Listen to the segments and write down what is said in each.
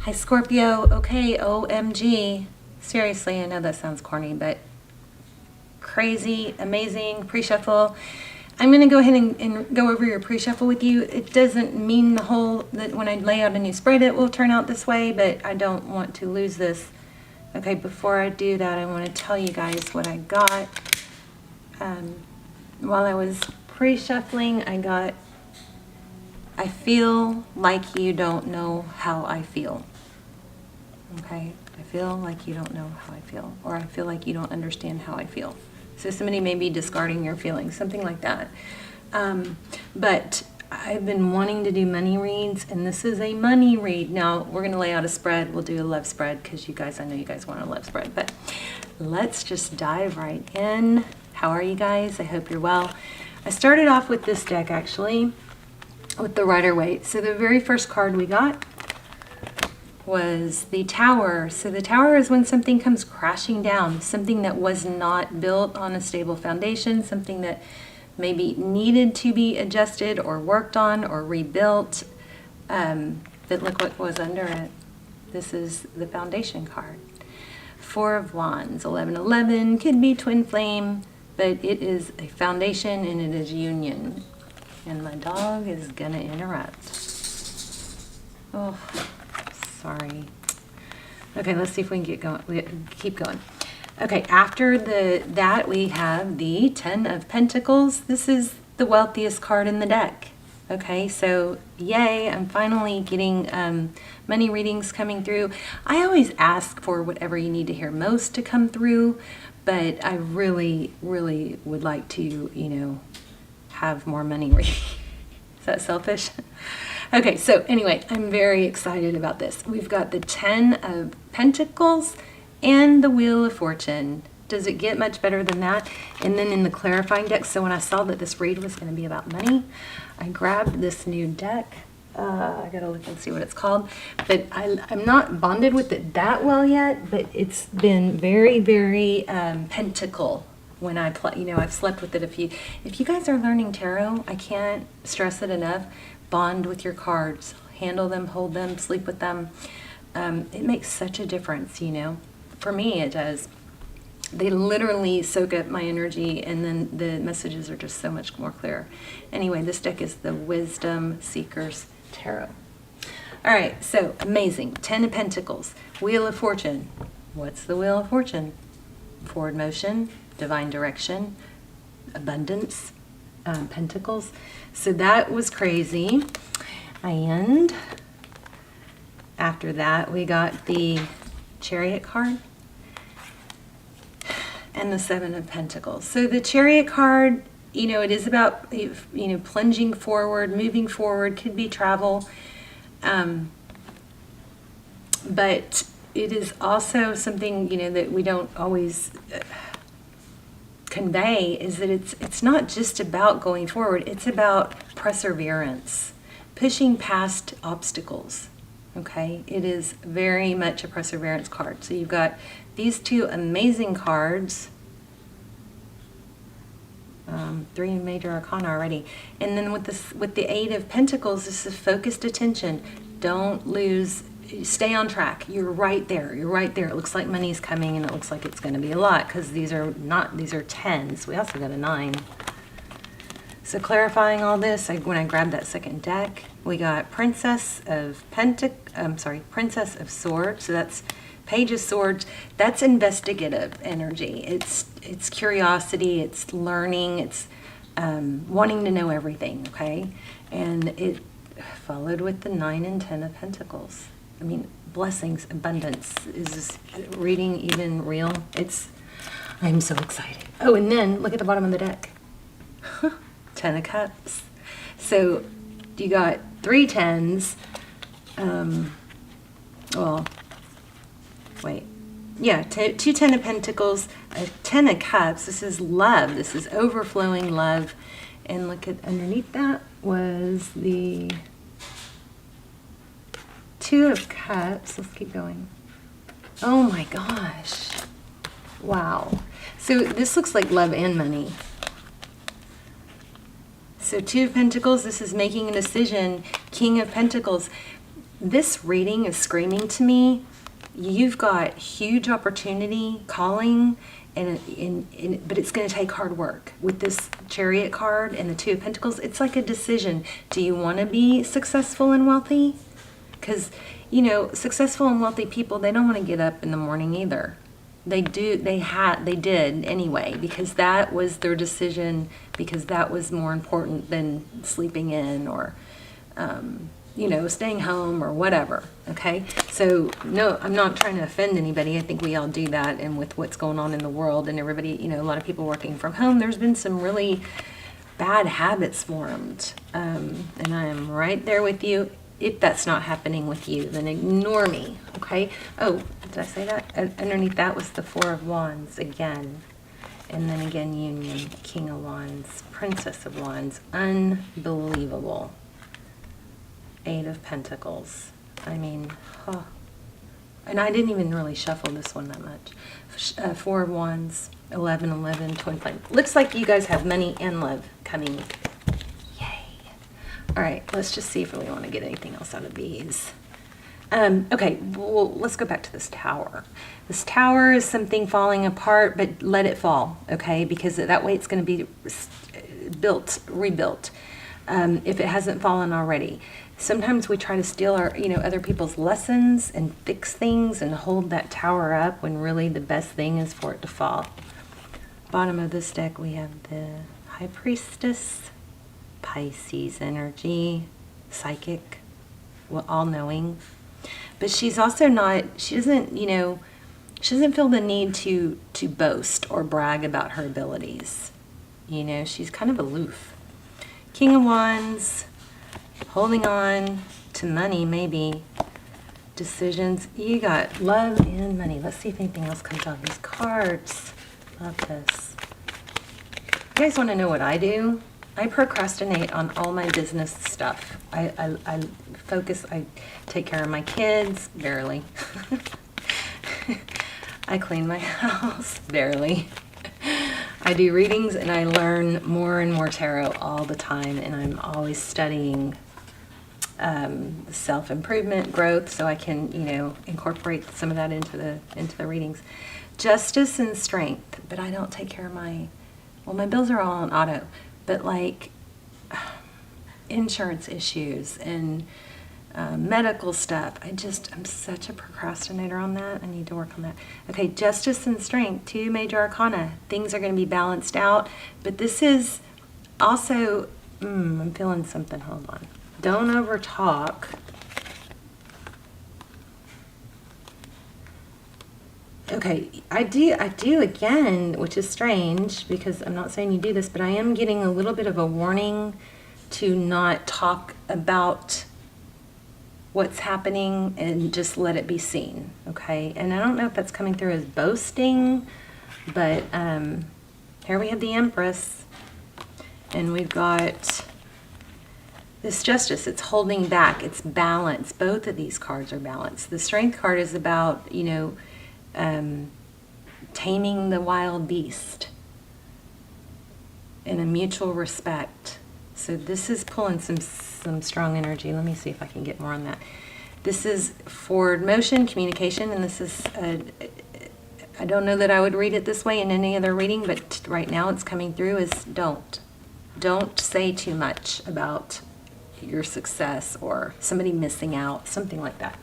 Hi, Scorpio. Okay, OMG. Seriously, I know that sounds corny, but crazy, amazing, pre-shuffle. I'm going to go ahead and go over your pre-shuffle with you. It doesn't mean that when I lay out a new spread it will turn out this way, but I don't want to lose this. Okay, before I do that, I want to tell you guys what I got. While I was pre-shuffling, I feel like you don't know how I feel. Okay, I feel like you don't know how I feel, or I feel like you don't understand how I feel. So somebody may be discarding your feelings, something like that. But I've been wanting to do money reads, and this is a money read. Now, we're going to lay out a spread. We'll do a love spread because I know you guys want a love spread. But let's just dive right in. How are you guys? I hope you're well. I started off with this deck, actually, with the Rider-Waite. So the very first card we got was the Tower. So the Tower is when something comes crashing down, something that was not built on a stable foundation, something that maybe needed to be adjusted or worked on or rebuilt. But look what was under it. This is the foundation card. Four of Wands, 1111, could be twin flame, but it is a foundation and it is union. And my dog is gonna interrupt. Oh. Sorry. Okay, let's see if we can keep going. Okay, after that we have the Ten of Pentacles. This is the wealthiest card in the deck. Okay, so yay, I'm finally getting money readings coming through. I always ask for whatever you need to hear most to come through, but I really, really would like to, have more money readings. Is that selfish? Okay, so anyway, I'm very excited about this. We've got the Ten of Pentacles and the Wheel of Fortune. Does it get much better than that? And then in the clarifying deck, so when I saw that this read was going to be about money, I grabbed this new deck. I gotta look and see what it's called. But I'm not bonded with it that well yet, but it's been very, very pentacle when I play. I've slept with it a few. If you guys are learning tarot, I can't stress it enough. Bond with your cards, handle them, hold them, sleep with them. It makes such a difference, For me, it does. They literally soak up my energy, and then the messages are just so much more clear. Anyway, this deck is the Wisdom Seekers Tarot. All right, so amazing. Ten of Pentacles, Wheel of Fortune. What's the Wheel of Fortune? Forward motion, divine direction, abundance, Pentacles. So that was crazy. And after that, we got the Chariot card and the Seven of Pentacles. So the Chariot card, it is about, plunging forward, moving forward, could be travel. But it is also something, that we don't always convey, is that it's not just about going forward, it's about perseverance, pushing past obstacles. Okay, it is very much a perseverance card. So you've got these two amazing cards, 3 major arcana already, and then with the Eight of Pentacles, this is focused attention. Don't lose. Stay on track. You're right there. You're right there. It looks like money's coming, and it looks like it's going to be a lot because these are tens. We also got a 9. So clarifying all this, when I grabbed that second deck, we got Princess of Swords. So that's Page of Swords. That's investigative energy. It's curiosity. It's learning. It's wanting to know everything. Okay, and it followed with the 9 and 10 of Pentacles. I mean, blessings, abundance. Is this reading even real? I'm so excited. Oh, and then look at the bottom of the deck. 10 of Cups. So you got 3 tens. Two 10 of Pentacles, a 10 of Cups. This is love. This is overflowing love. And look at underneath that was the 2 of Cups. Let's keep going. Oh my gosh. Wow. So this looks like love and money. So 2 of Pentacles, this is making a decision. King of Pentacles. this reading is screaming to me, you've got huge opportunity calling, but it's going to take hard work. With this Chariot card and the Two of Pentacles, it's like a decision. Do you want to be successful and wealthy? Because, you know, successful and wealthy people, they don't want to get up in the morning either. They did anyway, because that was their decision, because that was more important than sleeping in or, you know, staying home or whatever, okay? So, no, I'm not trying to offend anybody. I think we all do that, and with what's going on in the world and everybody, you know, a lot of people working from home, there's been some really bad habits formed, and I am right there with you. If that's not happening with you, then ignore me, okay? Oh, did I say that? Underneath that was the Four of Wands again. And then again, Union, King of Wands, Princess of Wands. Unbelievable. Eight of Pentacles. I mean, oh. And I didn't even really shuffle this one that much. Four of Wands, 11, Twin Flame. Looks like you guys have money and love coming. All right, let's just see if we want to get anything else out of these. Okay, well, let's go back to this Tower. This Tower is something falling apart, but let it fall, okay? Because that way it's going to be rebuilt, if it hasn't fallen already. Sometimes we try to steal our, you know, other people's lessons and fix things and hold that tower up when really the best thing is for it to fall. Bottom of this deck, we have the High Priestess, Pisces energy, psychic, well, all-knowing. But she's also not, she doesn't, you know, she doesn't feel the need to boast or brag about her abilities. You know, she's kind of aloof. King of Wands, holding on to money, maybe. Decisions. You got love and money. Let's see if anything else comes out of these cards. Love this. You guys want to know what I do? I procrastinate on all my business stuff. I focus, I take care of my kids, barely. I clean my house, barely. I do readings and I learn more and more tarot all the time, and I'm always studying self-improvement, growth, so I can, you know, incorporate some of that into the readings. Justice and strength, but I don't take care of my bills are all on auto. But like insurance issues and medical stuff, I'm such a procrastinator on that. I need to work on that. Okay, justice and strength, two major arcana. Things are going to be balanced out. But this is also, I'm feeling something. Hold on. Don't over talk. Okay, I do again, which is strange because I'm not saying you do this, but I am getting a little bit of a warning to not talk about what's happening and just let it be seen, okay? And I don't know if that's coming through as boasting, but here we have the Empress, and we've got this Justice. It's holding back, it's balance. Both of these cards are balanced. The Strength card is about, you know, taming the wild beast in a mutual respect. So this is pulling some strong energy. Let me see if I can get more on that. This is forward motion, communication, and this is, I don't know that I would read it this way in any other reading, but right now it's coming through as don't say too much about your success or somebody missing out, something like that.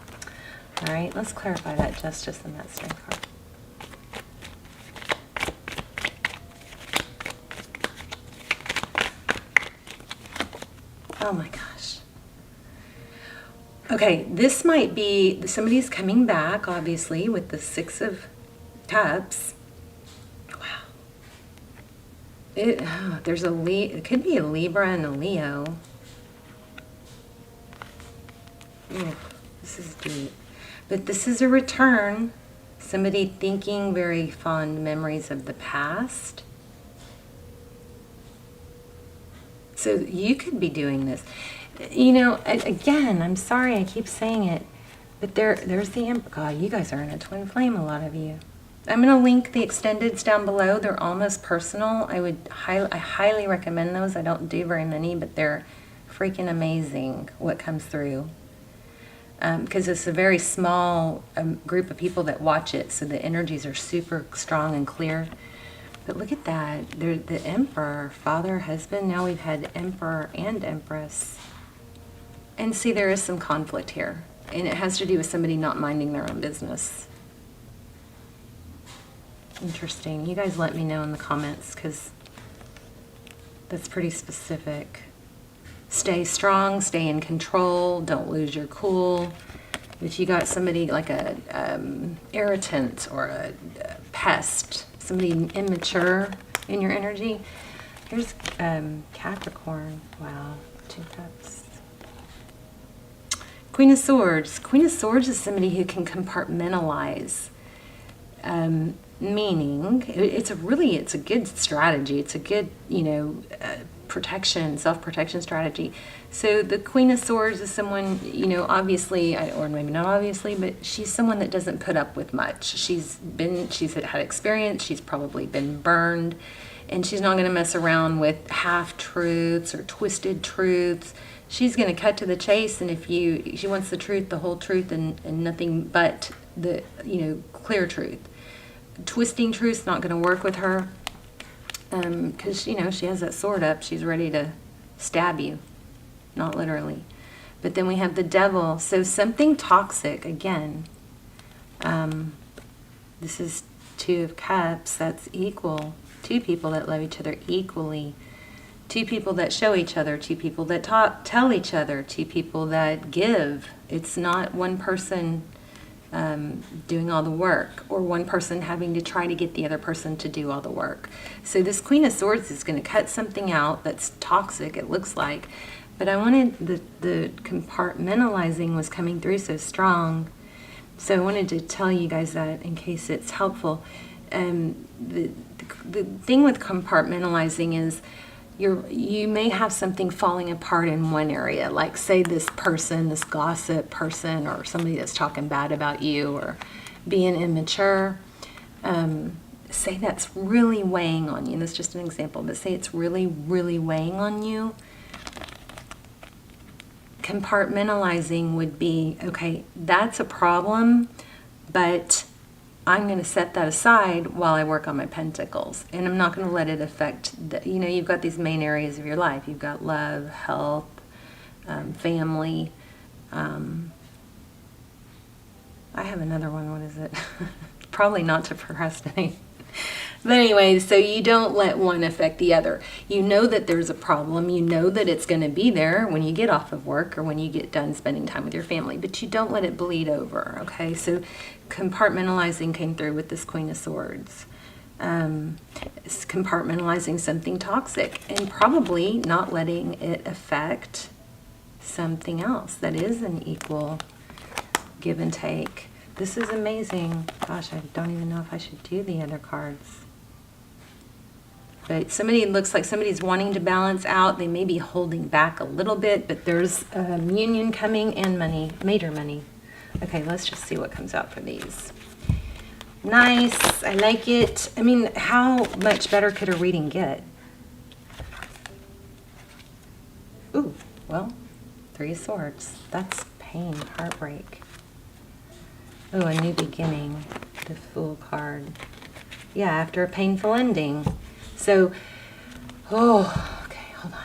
All right, let's clarify that Justice and that Strength card. Oh my gosh. Okay, this might be, somebody's coming back, obviously, with the Six of Cups. Wow. It could be a Libra and a Leo. Ooh, this is deep. But this is a return, somebody thinking very fond memories of the past. So you could be doing this. You know, again, I'm sorry I keep saying it, but there's the Emperor. God, you guys are in a twin flame, a lot of you. I'm going to link the extendeds down below. They're almost personal. I highly recommend those. I don't do very many, but they're freaking amazing what comes through. because it's a very small group of people that watch it, so the energies are super strong and clear. But look at that. The Emperor, father, husband. Now we've had Emperor and Empress. And see, there is some conflict here. And it has to do with somebody not minding their own business. Interesting. You guys let me know in the comments, because that's pretty specific. Stay strong, stay in control, don't lose your cool. If you got somebody like a irritant or a pest, somebody immature in your energy. Here's Capricorn. Wow, 2 cups. Queen of Swords. Queen of Swords is somebody who can compartmentalize. Meaning, it's a good strategy. It's a good, protection, self-protection strategy. So the Queen of Swords is someone, obviously, or maybe not obviously, but she's someone that doesn't put up with much. She's had experience, she's probably been burned, and she's not going to mess around with half-truths or twisted truths. She's going to cut to the chase, and she wants the truth, the whole truth, and nothing but the, clear truth. Twisting truth's not going to work with her, because, she has that sword up. She's ready to stab you, not literally. But then we have the Devil. So something toxic, again. This is 2 of Cups. That's equal. 2 people that love each other equally. 2 people that show each other. 2 people that tell each other. 2 people that give. It's not one person doing all the work, or one person having to try to get the other person to do all the work. So this Queen of Swords is going to cut something out that's toxic, it looks like. But I wanted, the compartmentalizing was coming through so strong. So I wanted to tell you guys that in case it's helpful. The thing with compartmentalizing is you may have something falling apart in one area, like say this person, this gossip person, or somebody that's talking bad about you or being immature. Say that's really weighing on you. That's just an example, but say it's really, really weighing on you. Compartmentalizing would be, okay, that's a problem, but I'm going to set that aside while I work on my pentacles, and I'm not going to let it affect you've got these main areas of your life. You've got love, health, family. I have another one. What is it? Probably not to procrastinate. But anyway, so you don't let one affect the other. You know that there's a problem. You know that it's going to be there when you get off of work or when you get done spending time with your family, but you don't let it bleed over, okay? So compartmentalizing came through with this Queen of Swords. It's compartmentalizing something toxic and probably not letting it affect something else that is an equal give and take. This is amazing. Gosh, I don't even know if I should do the other cards. But looks like somebody's wanting to balance out. They may be holding back a little bit, but there's union coming and money, major money. Okay, let's just see what comes out for these. Nice. I like it. I mean, how much better could a reading get? Ooh, well, 3 of Swords. That's pain, heartbreak. Oh, a new beginning. The Fool card. Yeah, after a painful ending. So, okay, hold on.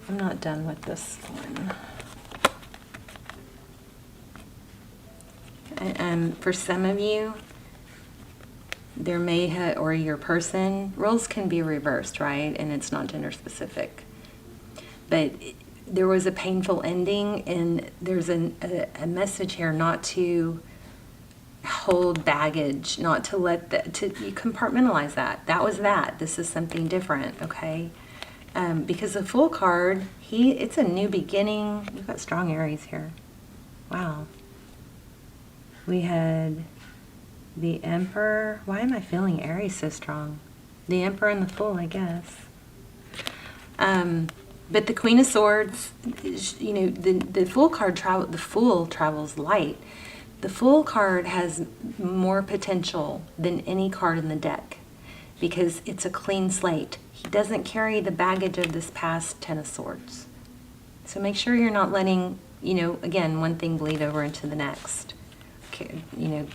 I'm not done with this one. And for some of you, there may have, or your person, roles can be reversed, right? And it's not gender specific. But there was a painful ending, and there's a message here not to hold baggage, not to let you compartmentalize that. That was that. This is something different, okay? Because the Fool card, it's a new beginning. We've got strong Aries here. Wow. We had the Emperor. Why am I feeling Aries so strong? The Emperor and the Fool, I guess. But the Queen of Swords, the Fool card the Fool travels light. The Fool card has more potential than any card in the deck. because it's a clean slate. He doesn't carry the baggage of this past Ten of Swords. So make sure you're not letting, you know, again, one thing bleed over into the next. Okay, you know,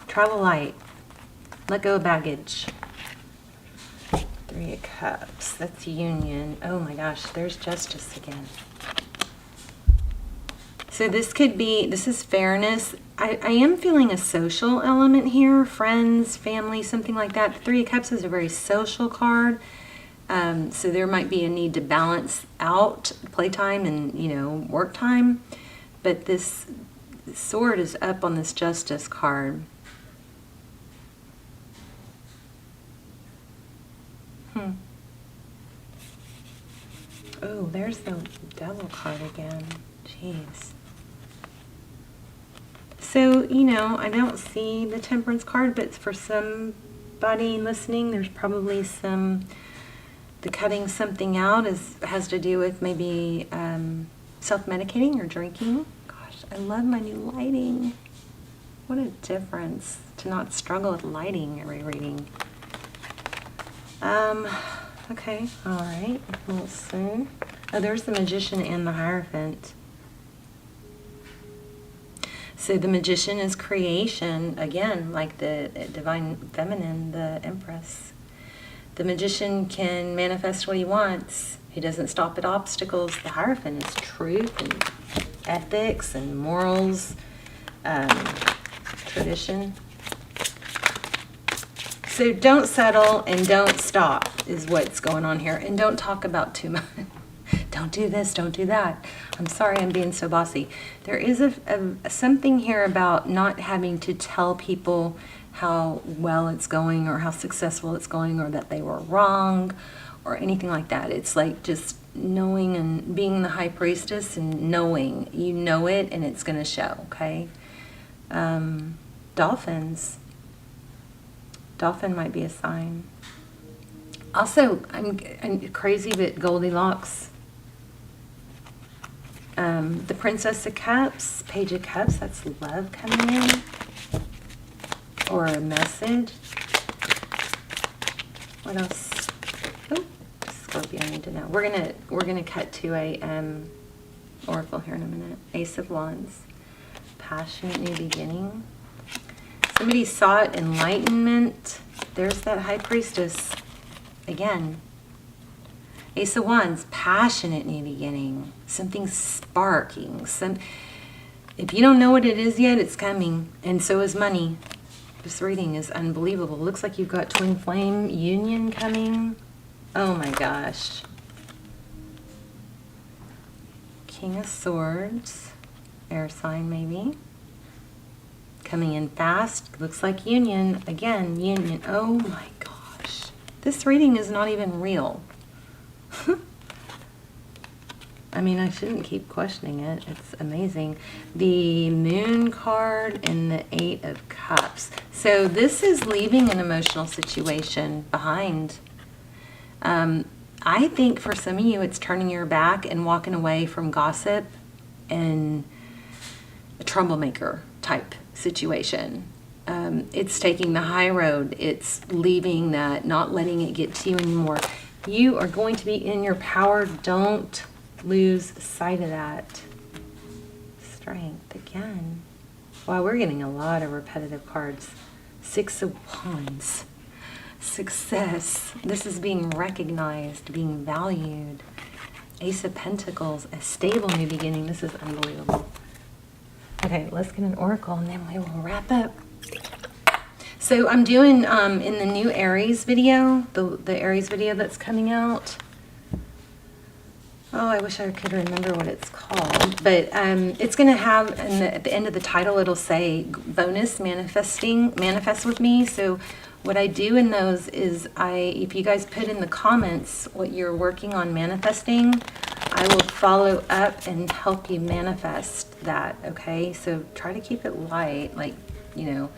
travel light. Let go of baggage. Three of Cups. That's union. Oh my gosh, there's Justice again. So this could be, this is fairness. I am feeling a social element here. Friends, family, something like that. The Three of Cups is a very social card. So there might be a need to balance out playtime and, you know, work time. But this sword is up on this Justice card. Oh, there's the Devil card again. Jeez. So, you know, I don't see the Temperance card, but for somebody listening, there's probably the cutting something out has to do with maybe self-medicating or drinking. Gosh, I love my new lighting. What a difference to not struggle with lighting every reading. Okay, all right, we'll see. Oh, there's the Magician and the Hierophant. So the Magician is creation, again, like the Divine Feminine, the Empress. The Magician can manifest what he wants. He doesn't stop at obstacles. The Hierophant is truth and ethics and morals, tradition. So don't settle and don't stop is what's going on here. And don't talk about too much. Don't do this, don't do that. I'm sorry I'm being so bossy. There is something here about not having to tell people how well it's going or how successful it's going or that they were wrong or anything like that. It's like just knowing and being the High Priestess and knowing. You know it and it's going to show, okay? Dolphins. Dolphin might be a sign. Also, I'm crazy, but Goldilocks. The Princess of Cups, Page of Cups, that's love coming in. Or a message. What else? Oh, Scorpio, I need to know. We're gonna cut to a oracle here in a minute. Ace of Wands. Passionate new beginning. Somebody sought enlightenment. There's that High Priestess. Again. Ace of Wands, passionate new beginning. Something sparking. If you don't know what it is yet, it's coming. And so is money. This reading is unbelievable. Looks like you've got twin flame union coming. Oh my gosh. King of Swords. Air sign maybe. Coming in fast. Looks like union. Again, union. Oh my gosh. This reading is not even real. I mean, I shouldn't keep questioning it. It's amazing. The Moon card and the Eight of Cups. So this is leaving an emotional situation behind. I think for some of you, it's turning your back and walking away from gossip and a troublemaker type situation. It's taking the high road. It's leaving that, not letting it get to you anymore. You are going to be in your power. Don't lose sight of that. Strength again. Wow, we're getting a lot of repetitive cards. Six of Wands. Success. This is being recognized, being valued. Ace of Pentacles. A stable new beginning. This is unbelievable. Okay, let's get an oracle and then we will wrap up. So I'm doing in the new Aries video, the Aries video that's coming out. Oh, I wish I could remember what it's called. But it's going to have, at the end of the title, it'll say bonus manifest with me. So what I do in those is if you guys put in the comments what you're working on manifesting, I will follow up and help you manifest that, okay? So try to keep it light, like, you know.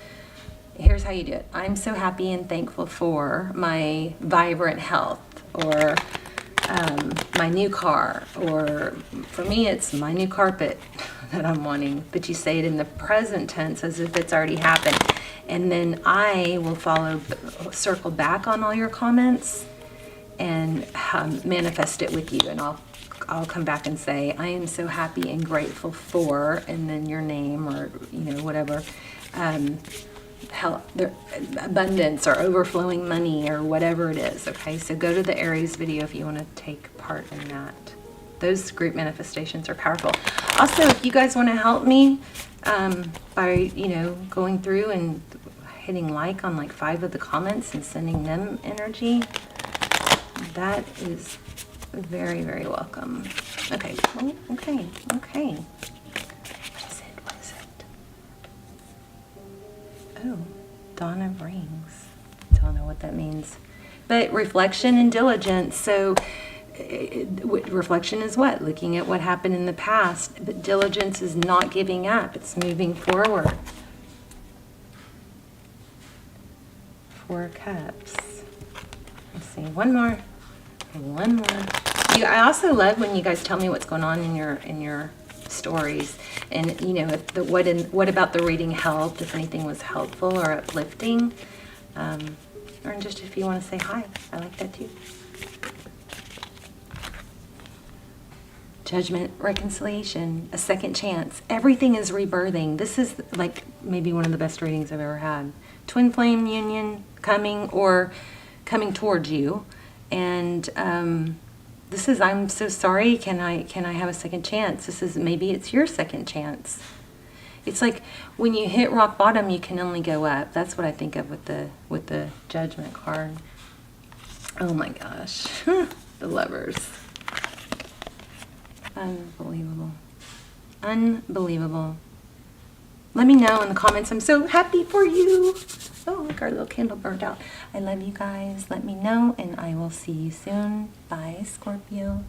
Here's how you do it. I'm so happy and thankful for my vibrant health, or my new car, or for me it's my new carpet that I'm wanting. But you say it in the present tense as if it's already happened. And then I will circle back on all your comments and manifest it with you. And I'll come back and say, I am so happy and grateful for, and then your name or, whatever, abundance or overflowing money or whatever it is. Okay, so go to the Aries video if you want to take part in that. Those group manifestations are powerful. Also, if you guys want to help me by, going through and hitting like on like 5 of the comments and sending them energy, that is very, very welcome. Okay. Oh, okay. What is it? Oh, Dawn of Rings. Don't know what that means. But reflection and diligence. So reflection is what? Looking at what happened in the past. But diligence is not giving up. It's moving forward. 4 Cups. Let's see. One more. I also love when you guys tell me what's going on in your stories, and what about the reading helped, if anything was helpful or uplifting, or just if you want to say hi. I like that too. Judgment, reconciliation, a second chance. Everything is rebirthing. This is like maybe one of the best readings I've ever had. Twin flame union coming towards you. And this is, I'm so sorry, can I have a second chance? Maybe it's your second chance. It's like when you hit rock bottom, you can only go up. That's what I think of with the Judgment card. Oh my gosh. The Lovers. Unbelievable. Let me know in the comments. I'm so happy for you. Oh, look, our little candle burned out. I love you guys. Let me know, and I will see you soon. Bye, Scorpio.